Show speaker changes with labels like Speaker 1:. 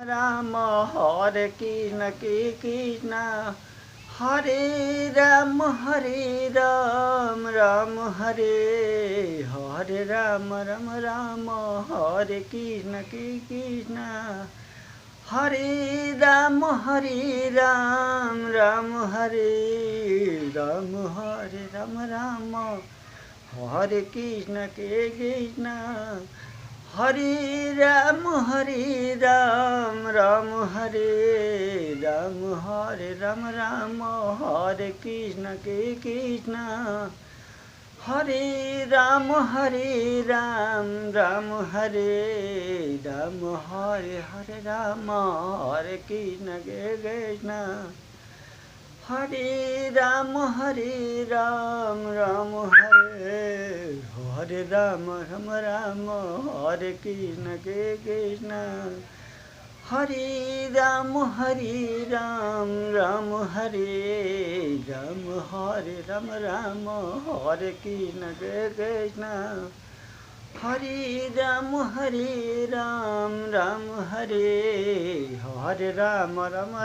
Speaker 1: Ram Hare Krishna Krishna Hare Ram Ram Hare Hare Ram Ram Ram Hare Krishna Krishna Hare Ram Ram Hare Ram Ram Hare Krishna Krishna Hare Ram Ram Hare Ram Ram Hare Krishna Krishna Hare Ram Ram Hare Ram Hare Ram Hare Krishna Krishna Hare Ram Ram Hare Hare Ram Ram Hare Krishna Krishna Hare Ram Ram Hare Ram Ram Hare Krishna Krishna Hare Ram Ram Hare Hare Ram Ram